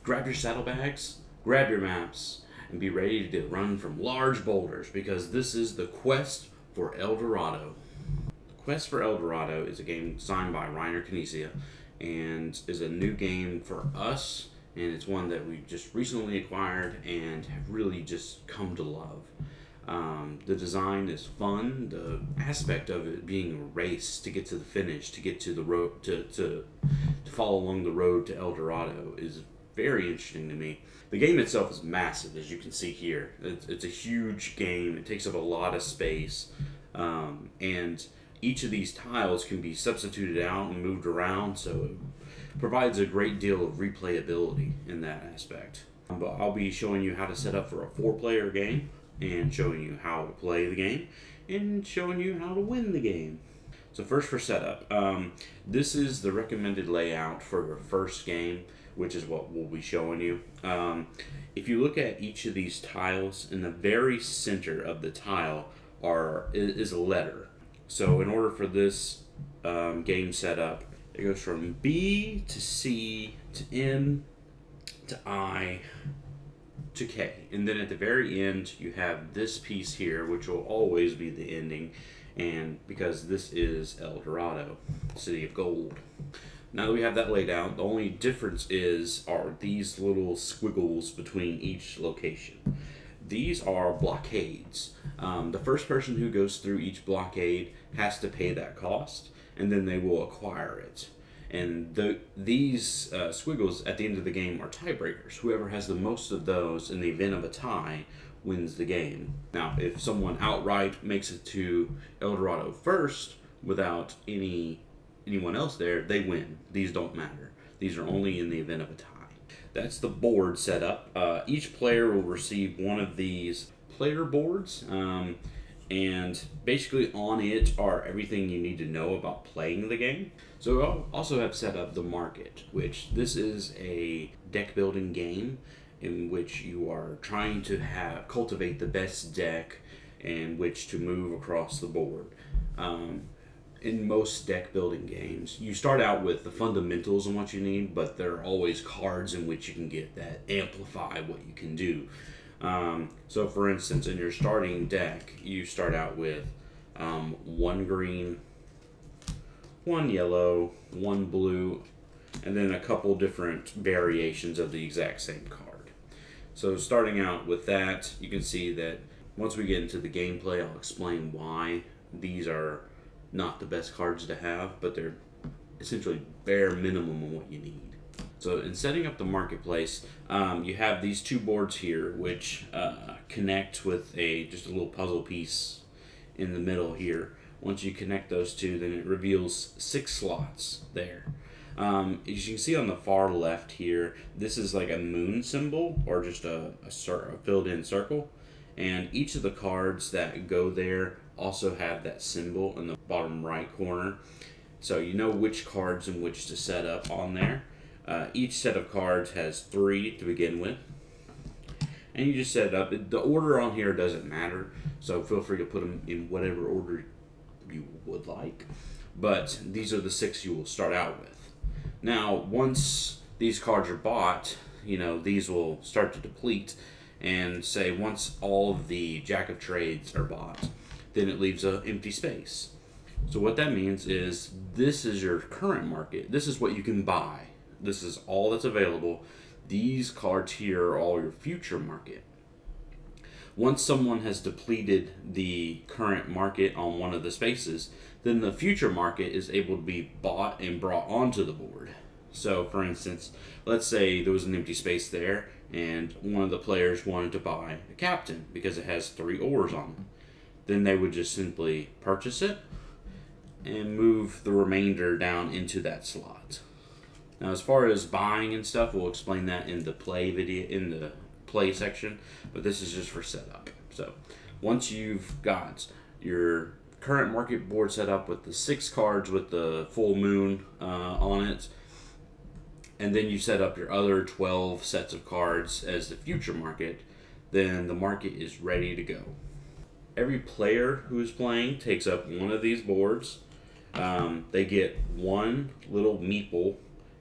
Grab your saddlebags, grab your maps, and be ready to run from large boulders because this is the quest for El Dorado. The Quest for El Dorado is a game designed by Reiner Knizia and is a new game for us, and it's one that we just recently acquired and have really just come to love. The design is fun. The aspect of it being a race to get to the finish, to get to the road, to follow along the road to El Dorado is very interesting to me. The game itself is massive, as you can see here. It's a huge game. It takes up a lot of space, and each of these tiles can be substituted out and moved around, so it provides a great deal of replayability in that aspect. But I'll be showing you how to set up for a 4-player game, and showing you how to play the game, and showing you how to win the game. So first for setup, this is the recommended layout for your first game, which is what we'll be showing you. If you look at each of these tiles, in the very center of the tile is a letter. So in order for this game setup, it goes from B to C to N to I to K. And then at the very end, you have this piece here, which will always be the ending, and because this is El Dorado, City of Gold. Now that we have that laid out, the only difference are these little squiggles between each location. These are blockades. The first person who goes through each blockade has to pay that cost, and then they will acquire it. And these squiggles at the end of the game are tiebreakers. Whoever has the most of those in the event of a tie wins the game. Now, if someone outright makes it to El Dorado first without anyone else there, they win. These don't matter. These are only in the event of a tie. That's the board setup. Each player will receive one of these player boards, and basically on it are everything you need to know about playing the game. So I'll also have set up the market, which this is a deck building game in which you are trying to cultivate the best deck in which to move across the board. In most deck building games, you start out with the fundamentals and what you need, but there are always cards in which you can get that amplify what you can do. So for instance, in your starting deck, you start out with 1 green, 1 yellow, 1 blue, and then a couple different variations of the exact same card. So starting out with that, you can see that once we get into the gameplay, I'll explain why these are not the best cards to have, but they're essentially bare minimum of what you need. So in setting up the marketplace, you have these 2 boards here, which connect with just a little puzzle piece in the middle here. Once you connect those 2, then it reveals 6 slots there. As you can see on the far left here, this is like a moon symbol, or just a filled-in circle. And each of the cards that go there also have that symbol in the bottom right corner. So you know which cards and which to set up on there. Each set of cards has 3 to begin with. And you just set it up. The order on here doesn't matter, so feel free to put them in whatever order you would like. But these are the 6 you will start out with. Now, once these cards are bought, these will start to deplete. And say once all of the Jack of Trades are bought, then it leaves an empty space. So what that means is this is your current market. This is what you can buy. This is all that's available. These cards here are all your future market. Once someone has depleted the current market on one of the spaces, then the future market is able to be bought and brought onto the board. So for instance, let's say there was an empty space there and one of the players wanted to buy a captain because it has 3 oars on it. Then they would just simply purchase it and move the remainder down into that slot. Now as far as buying and stuff, we'll explain that in the play section, but this is just for setup. So once you've got your current market board set up with the 6 cards with the full moon on it, and then you set up your other 12 sets of cards as the future market, then the market is ready to go. Every player who is playing takes up one of these boards. They get one little meeple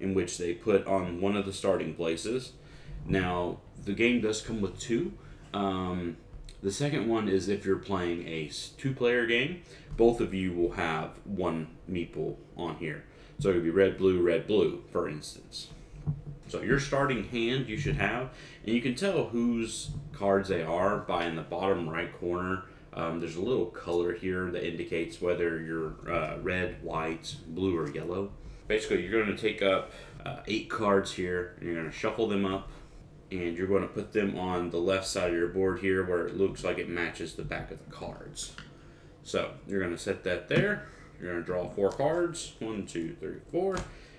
in which they put on one of the starting places. Now, the game does come with two. The second one is if you're playing a two-player game, both of you will have one meeple on here. So it could be red, blue, for instance. So your starting hand you should have, and you can tell whose cards they are by in the bottom right corner. There's a little color here that indicates whether you're red, white, blue, or yellow. Basically, you're going to take up 8 cards here, and you're going to shuffle them up, and you're going to put them on the left side of your board here where it looks like it matches the back of the cards. So you're going to set that there. You're going to draw 4 cards, 1, 2, 3, 4,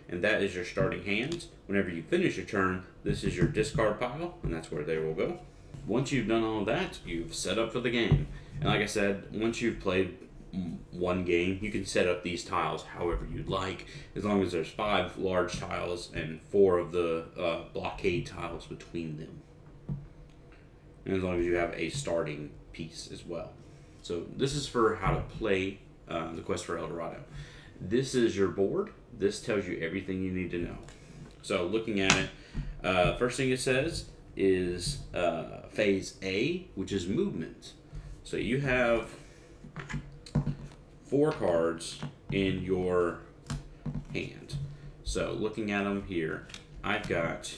and that is your starting hand. Whenever you finish your turn, this is your discard pile, and that's where they will go. Once you've done all of that, you've set up for the game. And like I said, once you've played one game, you can set up these tiles however you'd like, as long as there's 5 large tiles and 4 of the blockade tiles between them. And as long as you have a starting piece as well. So this is for how to play the Quest for El Dorado. This is your board. This tells you everything you need to know. So looking at it, first thing it says is phase A, which is movement. So you have 4 cards in your hand. So looking at them here, I've got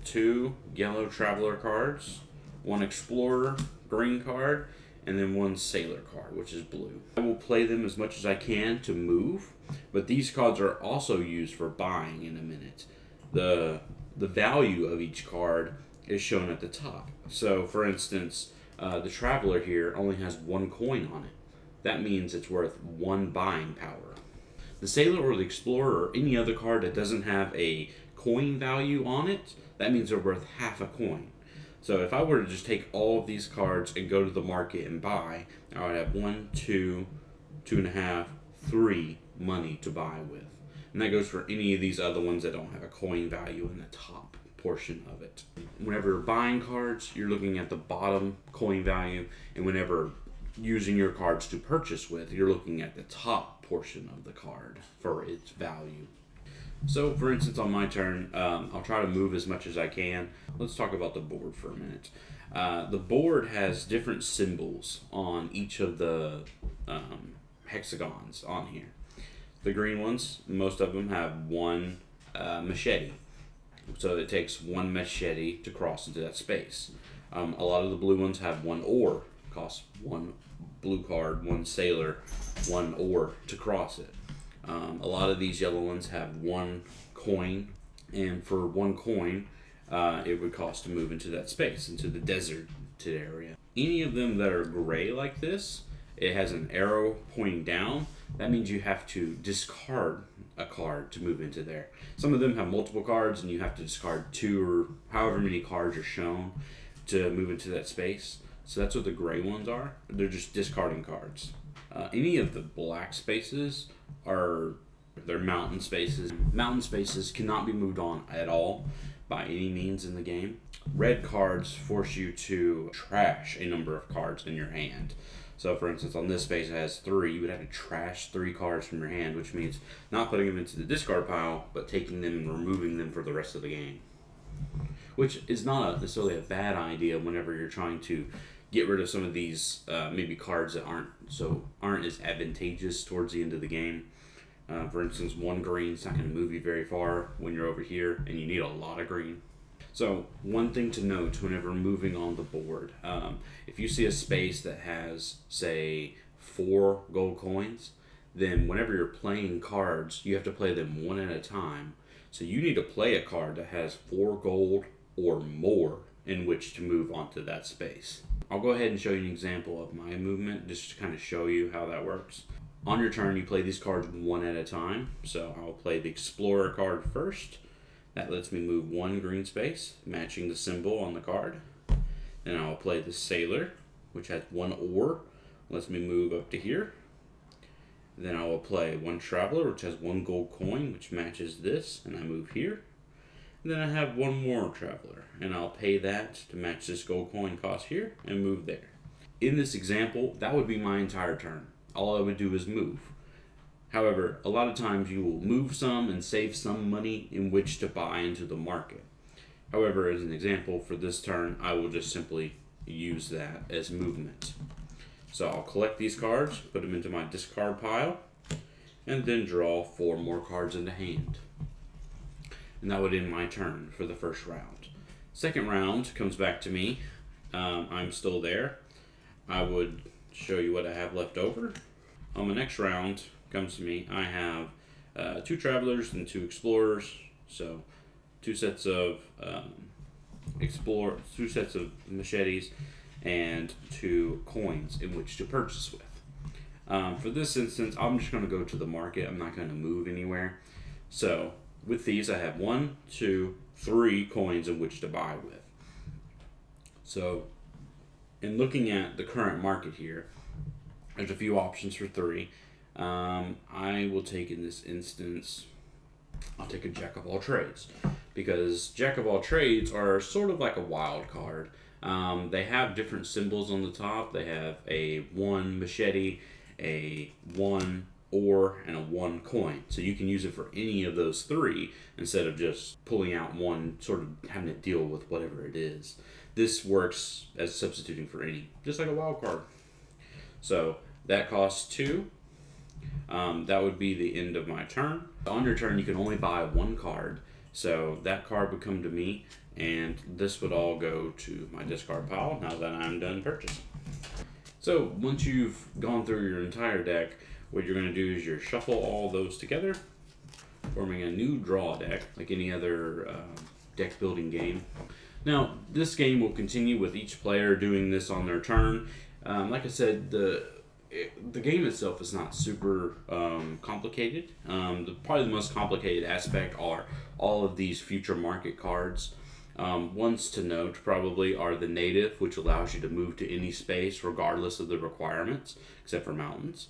2 yellow traveler cards, 1 explorer green card, and then 1 sailor card, which is blue. I will play them as much as I can to move, but these cards are also used for buying in a minute. The value of each card is shown at the top. So for instance, the traveler here only has 1 coin on it. That means it's worth 1 buying power. The sailor or the explorer or any other card that doesn't have a coin value on it, that means they're worth half a coin. So if I were to just take all of these cards and go to the market and buy, I would have 1, 2, 2.5, 3 money to buy with. And that goes for any of these other ones that don't have a coin value in the top portion of it. Whenever you're buying cards, you're looking at the bottom coin value, and whenever using your cards to purchase with, you're looking at the top portion of the card for its value. So for instance, on my turn, I'll try to move as much as I can. Let's talk about the board for a minute. The board has different symbols on each of the hexagons on here. The green ones, most of them have 1 machete. So it takes 1 machete to cross into that space. A lot of the blue ones have 1 oar. Costs 1 blue card, 1 sailor, 1 oar to cross it. A lot of these yellow ones have 1 coin, and for 1 coin, it would cost to move into that space, into the deserted area. Any of them that are gray like this, it has an arrow pointing down. That means you have to discard a card to move into there. Some of them have multiple cards, and you have to discard 2 or however many cards are shown to move into that space. So that's what the gray ones are. They're just discarding cards. Any of the black spaces they're mountain spaces. Mountain spaces cannot be moved on at all by any means in the game. Red cards force you to trash a number of cards in your hand. So for instance, on this space it has 3. You would have to trash 3 cards from your hand, which means not putting them into the discard pile, but taking them and removing them for the rest of the game. Which is not necessarily a bad idea whenever you're trying to get rid of some of these maybe cards that aren't as advantageous towards the end of the game. For instance, 1 green is not going to move you very far when you're over here, and you need a lot of green. So one thing to note whenever moving on the board, if you see a space that has, say, 4 gold coins, then whenever you're playing cards, you have to play them one at a time. So you need to play a card that has 4 gold or more in which to move onto that space. I'll go ahead and show you an example of my movement just to kind of show you how that works. On your turn, you play these cards one at a time. So I'll play the Explorer card first. That lets me move 1 green space, matching the symbol on the card. Then I'll play the Sailor, which has 1 oar, lets me move up to here. Then I will play 1 Traveler, which has 1 gold coin, which matches this, and I move here. And then I have 1 more Traveler, and I'll pay that to match this gold coin cost here, and move there. In this example, that would be my entire turn. All I would do is move. However, a lot of times you will move some and save some money in which to buy into the market. However, as an example for this turn, I will just simply use that as movement. So I'll collect these cards, put them into my discard pile, and then draw 4 more cards into hand. And that would end my turn for the first round. Second round comes back to me. I'm still there. I would show you what I have left over. On the next round comes to me. I have 2 travelers and 2 explorers. So 2 sets of 2 sets of machetes and 2 coins in which to purchase with. For this instance, I'm just going to go to the market. I'm not going to move anywhere. So with these, I have 1, 2, 3 coins in which to buy with. So in looking at the current market here, there's a few options for 3. I will take, in this instance, I'll take a Jack of all trades, because Jack of all trades are sort of like a wild card. They have different symbols on the top. They have a 1 machete, a 1 ore, and a 1 coin. So you can use it for any of those 3 instead of just pulling out one, sort of having to deal with whatever it is. This works as substituting for any, just like a wild card. So that costs 2. That would be the end of my turn. On your turn, you can only buy 1 card. So that card would come to me, and this would all go to my discard pile now that I'm done purchasing. So once you've gone through your entire deck, what you're going to do is you shuffle all those together, forming a new draw deck, like any other deck building game. Now, this game will continue with each player doing this on their turn. Like I said, the game itself is not super complicated. Probably the most complicated aspect are all of these future market cards. Ones to note probably are the native, which allows you to move to any space regardless of the requirements, except for mountains.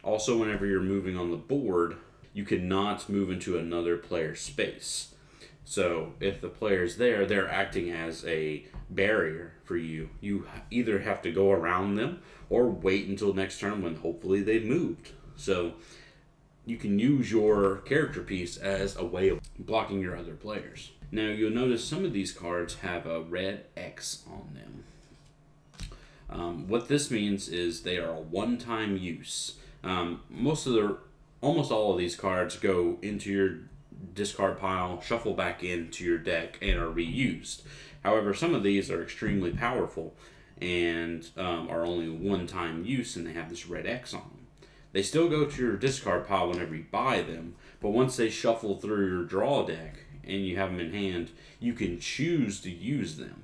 Also, whenever you're moving on the board, you cannot move into another player's space. So if the player's there, they're acting as a barrier for you. You either have to go around them or wait until next turn when hopefully they've moved. So you can use your character piece as a way of blocking your other players. Now you'll notice some of these cards have a red X on them. What this means is they are a one-time use. Almost all of these cards go into your discard pile, shuffle back into your deck, and are reused. However, some of these are extremely powerful and are only one-time use, and they have this red X on them. They still go to your discard pile whenever you buy them, but once they shuffle through your draw deck and you have them in hand, you can choose to use them.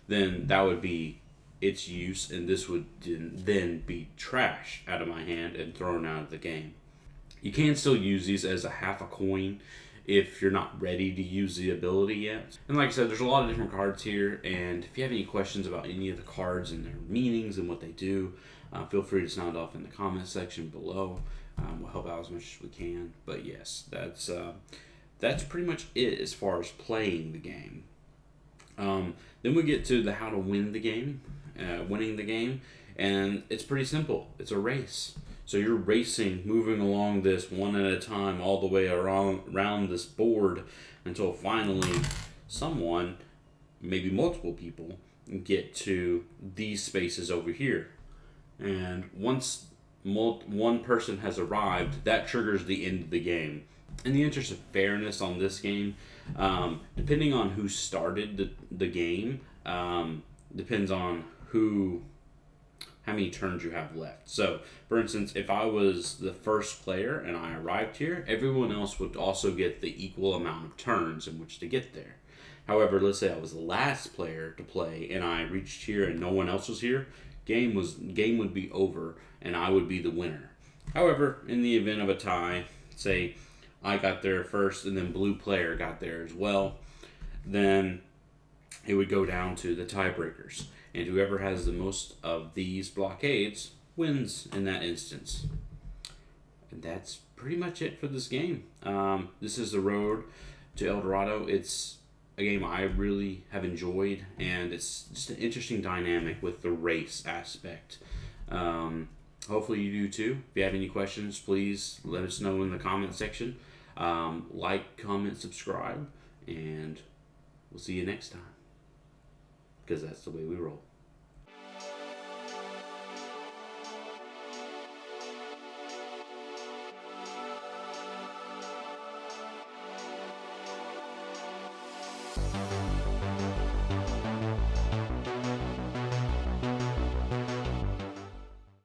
Then that would be its use, and this would then be trashed out of my hand and thrown out of the game. You can still use these as a half a coin if you're not ready to use the ability yet. And like I said, there's a lot of different cards here, and if you have any questions about any of the cards and their meanings and what they do, feel free to sound off in the comment section below. We'll help out as much as we can. But yes, that's pretty much it as far as playing the game. Then we get to the how to win the game, winning the game, and it's pretty simple. It's a race. So you're racing, moving along this one at a time all the way around this board until finally someone, maybe multiple people, get to these spaces over here. And once one person has arrived, that triggers the end of the game. In the interest of fairness on this game, depending on who started the game, depends on how many turns you have left. So, for instance, if I was the first player and I arrived here, everyone else would also get the equal amount of turns in which to get there. However, let's say I was the last player to play and I reached here and no one else was here, game would be over and I would be the winner. However, in the event of a tie, say I got there first and then blue player got there as well, then it would go down to the tiebreakers. And whoever has the most of these blockades wins in that instance. And that's pretty much it for this game. This is the road to El Dorado. It's a game I really have enjoyed, and it's just an interesting dynamic with the race aspect. Hopefully you do too. If you have any questions, please let us know in the comment section. Like, comment, subscribe, and We'll see you next time. Because that's the way we roll.